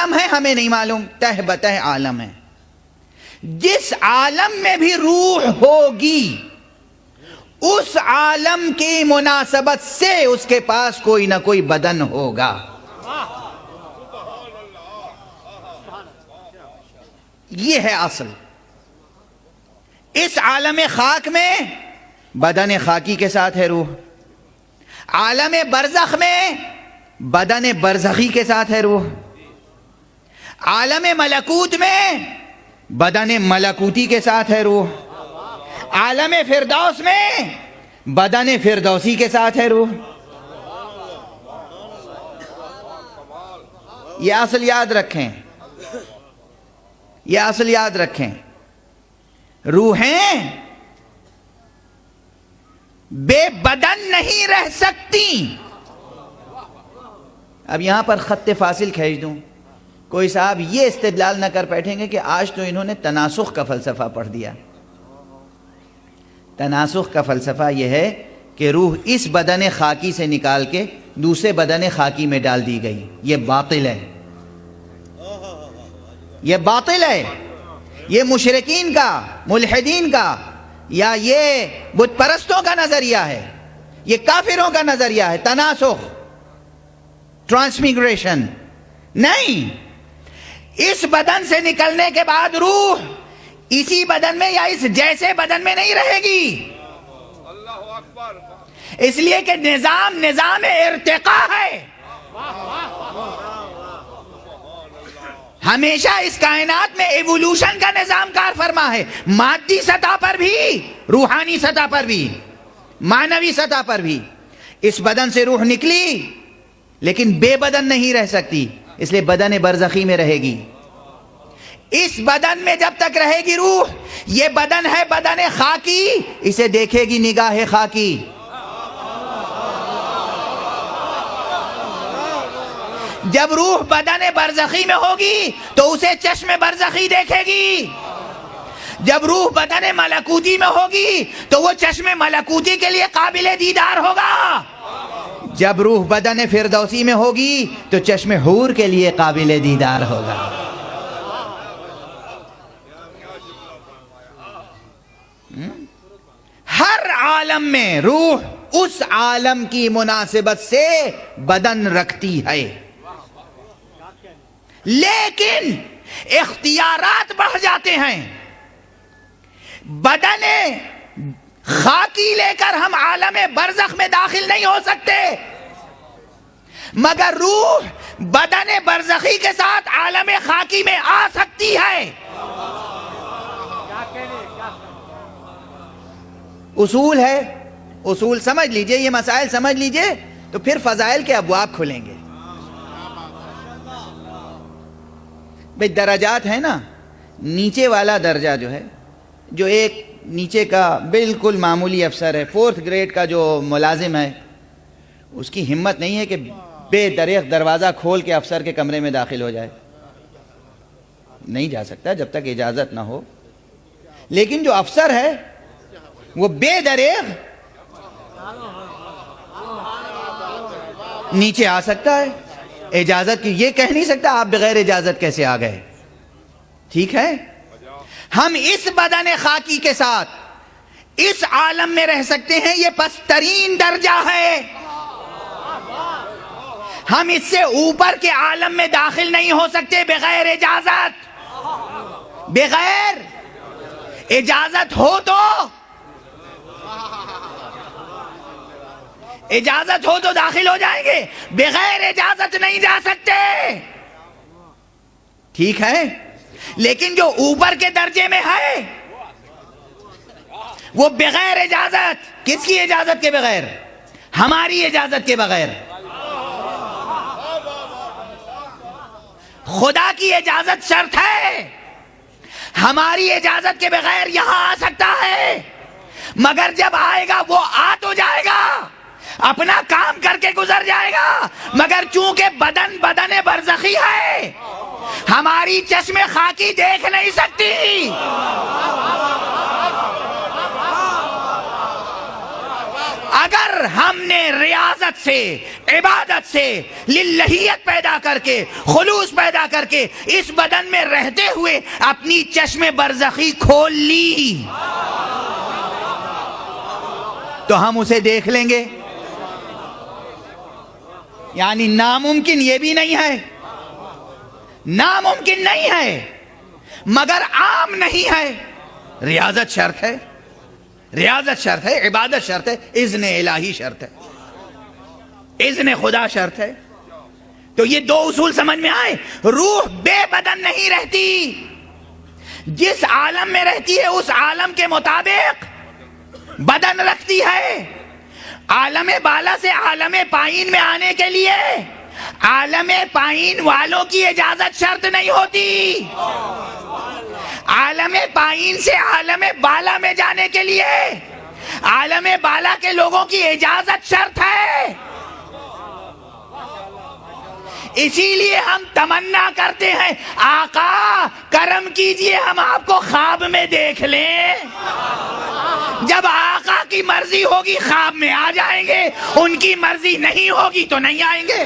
عالم ہے ہمیں نہیں معلوم، تہ بتہ عالم ہے. جس عالم میں بھی روح ہوگی اس عالم کی مناسبت سے اس کے پاس کوئی نہ کوئی بدن ہوگا. یہ ہے اصل. اس عالم خاک میں بدن خاکی کے ساتھ ہے روح، عالم برزخ میں بدن برزخی کے ساتھ ہے روح، عالم ملکوت میں بدن ملکوتی کے ساتھ ہے روح، عالم فردوس میں بدن فردوسی کے ساتھ ہے روح. یہ اصل یاد رکھیں، یہ اصل یاد رکھیں. روحیں بے بدن نہیں رہ سکتی. اب یہاں پر خط فاصل کھینچ دوں، کوئی صاحب یہ استدلال نہ کر بیٹھیں گے کہ آج تو انہوں نے تناسخ کا فلسفہ پڑھ دیا. تناسخ کا فلسفہ یہ ہے کہ روح اس بدن خاکی سے نکال کے دوسرے بدن خاکی میں ڈال دی گئی. یہ باطل ہے، یہ باطل ہے. یہ مشرکین کا، ملحدین کا، یا یہ بت پرستوں کا نظریہ ہے، یہ کافروں کا نظریہ ہے. تناسخ، ٹرانسمیگریشن نہیں. اس بدن سے نکلنے کے بعد روح اسی بدن میں یا اس جیسے بدن میں نہیں رہے گی. اس لیے کہ نظام ارتقاء ہے. ہمیشہ اس کائنات میں ایوولوشن کا نظام کار فرما ہے، مادی سطح پر بھی، روحانی سطح پر بھی، معنوی سطح پر بھی. اس بدن سے روح نکلی لیکن بے بدن نہیں رہ سکتی، اس لیے بدن برزخی میں رہے گی. اس بدن میں جب تک رہے گی روح، یہ بدن ہے بدن خاکی، اسے دیکھے گی نگاہ خاکی. جب روح بدن برزخی میں ہوگی تو اسے چشم برزخی دیکھے گی. جب روح بدن ملکوتی میں ہوگی تو وہ چشم ملکوتی کے لیے قابل دیدار ہوگا. جب روح بدن فردوسی میں ہوگی تو چشم حور کے لیے قابل دیدار ہوگا. ہر عالم میں روح اس عالم کی مناسبت سے بدن رکھتی ہے، لیکن اختیارات بڑھ جاتے ہیں. بدن خاکی لے کر ہم عالم برزخ میں داخل نہیں ہو سکتے، مگر روح بدن برزخی کے ساتھ عالم خاکی میں آ سکتی ہے. اصول ہے، اصول سمجھ لیجئے، یہ مسائل سمجھ لیجئے تو پھر فضائل کے ابواب کھلیں گے. بھئی درجات ہیں نا، نیچے والا درجہ جو ہے، جو ایک نیچے کا بالکل معمولی افسر ہے، 4th گریڈ کا جو ملازم ہے، اس کی ہمت نہیں ہے کہ بے دریغ دروازہ کھول کے افسر کے کمرے میں داخل ہو جائے. نہیں جا سکتا جب تک اجازت نہ ہو. لیکن جو افسر ہے وہ بے دریغ نیچے آ سکتا ہے اجازت کی. یہ کہہ نہیں سکتا آپ بغیر اجازت کیسے آ گئے. ٹھیک ہے، ہم اس بدن خاکی کے ساتھ اس عالم میں رہ سکتے ہیں، یہ پسترین درجہ ہے. ہم اس سے اوپر کے عالم میں داخل نہیں ہو سکتے بغیر اجازت. بغیر اجازت ہو تو داخل ہو جائیں گے، بغیر اجازت نہیں جا سکتے. ٹھیک ہے، لیکن جو اوپر کے درجے میں ہے وہ بغیر اجازت. کس کی اجازت کے بغیر؟ ہماری اجازت کے بغیر. خدا کی اجازت شرط ہے، ہماری اجازت کے بغیر یہاں آ سکتا ہے، مگر جب آئے گا وہ آ تو جائے گا، اپنا کام کر کے گزر جائے گا، مگر چونکہ بدن برزخی ہے، ہماری چشم خاکی دیکھ نہیں سکتی. اگر ہم نے ریاضت سے، عبادت سے، للہیت پیدا کر کے، خلوص پیدا کر کے اس بدن میں رہتے ہوئے اپنی چشم برزخی کھول لی تو ہم اسے دیکھ لیں گے. یعنی ناممکن یہ بھی نہیں ہے، ناممکن نہیں ہے مگر عام نہیں ہے. ریاضت شرط ہے، ریاضت شرط ہے، عبادت شرط ہے، اذن الہی شرط ہے، اذن خدا شرط ہے. تو یہ دو اصول سمجھ میں آئے. روح بے بدن نہیں رہتی، جس عالم میں رہتی ہے اس عالم کے مطابق بدن رکھتی ہے. عالم بالا سے عالم پائین میں آنے کے لیے عالم پائین والوں کی اجازت شرط نہیں ہوتی. عالم پائین سے عالم بالا میں جانے کے لیے عالم بالا کے لوگوں کی اجازت شرط ہے. اسی لیے ہم تمنا کرتے ہیں آقا کرم کیجئے ہم آپ کو خواب میں دیکھ لیں. جب آقا کی مرضی ہوگی خواب میں آ جائیں گے، ان کی مرضی نہیں ہوگی تو نہیں آئیں گے.